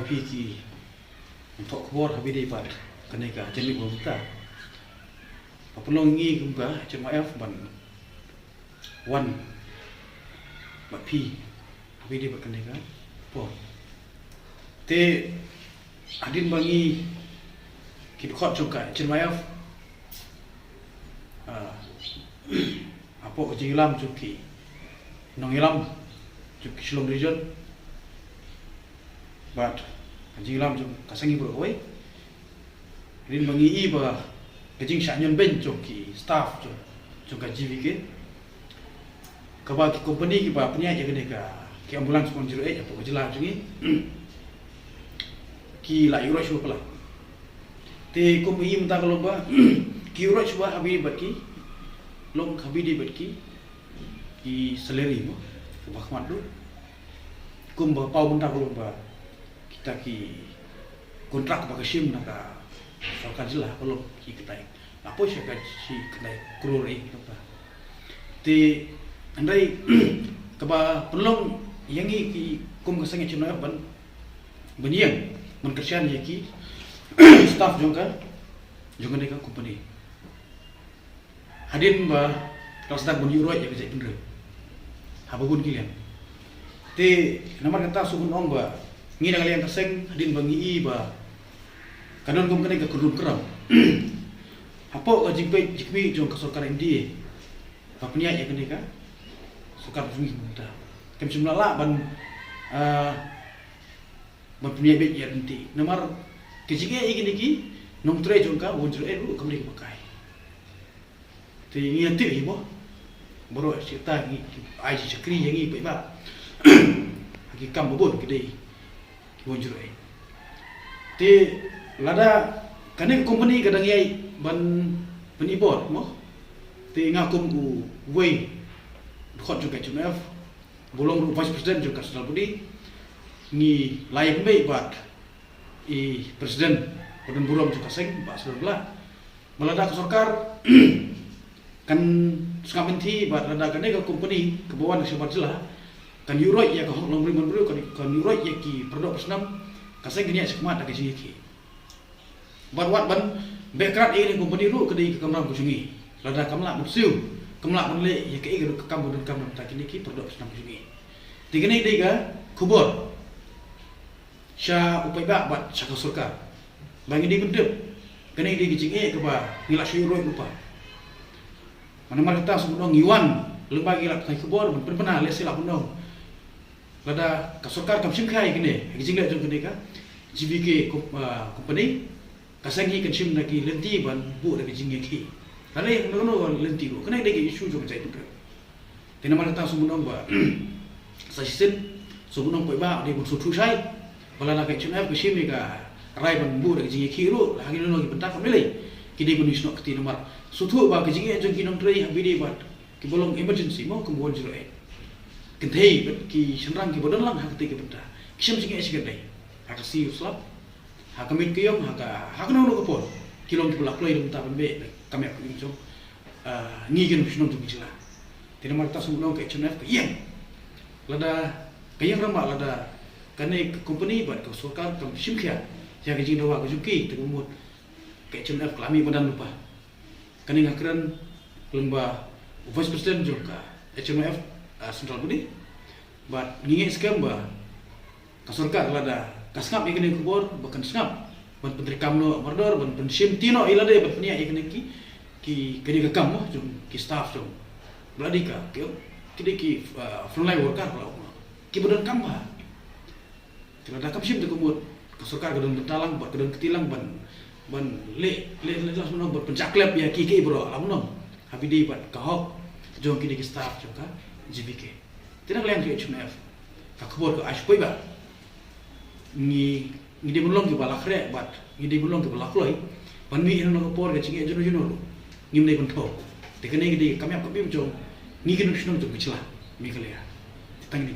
YP ki untuk keluar habis dapat kenega jenis berbuka. Papulong ngi kumba CMF ban one YP habis dapat kenega po. Te adin bangi kita kot juga CMF apa ujilam cuki nongilam cuki Shillong region but ujilam cuk kasangi beroi rin bangi iba kajing shanyon ben cuki staff cuk GVK kaba ki company ki ba punya je ka ki ambulans pon jiro apa ujilam cuki ki la yuro shu pala te company minta kalau ba ki yuro shu ba habi batki long habi di batki ki salary mo bakmat du kumba pau minta kalau ba kita ki kontrak baka sim naka sarkar jila kalau ki ketai apa sih ka si ketai krore apa te andai kaba pelong yangi ki kum kasangi chino ban beniang man kerjaan ki staff jongka deka company hadin ba kalau sedang bunyi roy ya bisa bener habagun kilian te nomor kata subun ong ba ngi dengan yang keseng hadin bangi ba kadon kum kene ka kudum keram apo ka jikpi jong kasokar MD papnya ya kene ka sukar sungi muda kem jumlah ban ban punya bet ya nanti nomor kejige igini ki nong tre jong ka wonjro lu kamli pakai te ngi ati hibo boro cerita ngi ai chakri yang ngi ba haki kam bobon gede wonjro te lada kane company kadang yai ban penibor mo te ngakum ku wei khot juga CMF bolong vice president juga Sendal Budi ni layak mei bat i presiden Badan Burom juga seng Pak Sudahlah melada ke sarkar kan skamenti bat lada kane ke company kebawan sebat jelah kan euroi ya ke long riman bro kan euroi ya ki produk senam kaseng gini sekmat ke sini ki bat ban bekrat ini company ru kedai ke kamram kusungi lada kamla mutsiu kamla menle ya ke kambu dan kamram tak kini ki produk senam kusungi tiga ni dega kubur sya upai ba bat sya sarkar bangi di bendep kene di gijing ke ba ngila syuroi lupa mana marita sebelum ngiwan lembaga lak tai kubur benar le sila pundong lada kasokar kam simkai gini gijing le jong kene ka GVK company kasangi kan sim lagi lenti ban bu lagi jing ki kale no lenti ro kene de isu jong jai tu tena marita sebelum ba sasin sebelum poi ba de bu sutu sai bala na kai chunap sim ni ka rai ban bu lagi jing ki ro lagi no gi bentak kamile kidi bu nisno kti nomor sutu ba ke jing jong ki nom trei habi de bat ki bolong emergency mo kum bon jiro kentei bet ki senrang ki bodan lang hak te ki bentak kisam jing es gedai hak si uslap hak kamit kiyong hak no no ko kilong ki bulak loi dum ta ban be kami ak ni jong ni gen bisno tu bijla tena marta sumulong kai chunap ke yang lada kayang ramba lada kane company bat ko sarkar kam simkhia ya ke jing dawa ko juki te mut kai chunap klami badan lupa kane ngakran lemba vice president juga HMF Sendal Budi bat nginge skam ba kasorkar lada kasngap ikene kubor bahkan skap ban pentri kamno mordor ban pensim tino ilade bat punya ikene ki kene ka kam jum ki staff jum bladi ka ki frontline worker kalau ki badan kam ba tilada kam sim de kumut kasorkar gadon bentalang bat gadon ketilang ban le langsung bat pencaklep ya ki bro alamno habidi bat kahok jong ki staff juga GVK tidak lain ke HMF kakbor ke aspoi ba ni de bulong ke balak re bat ni de bulong ke balak loi ban mi no ko por ke chinge jono ni ne bento te kene de kami apa bim jong ni ke no shino jong bichla mi kale ya tang ni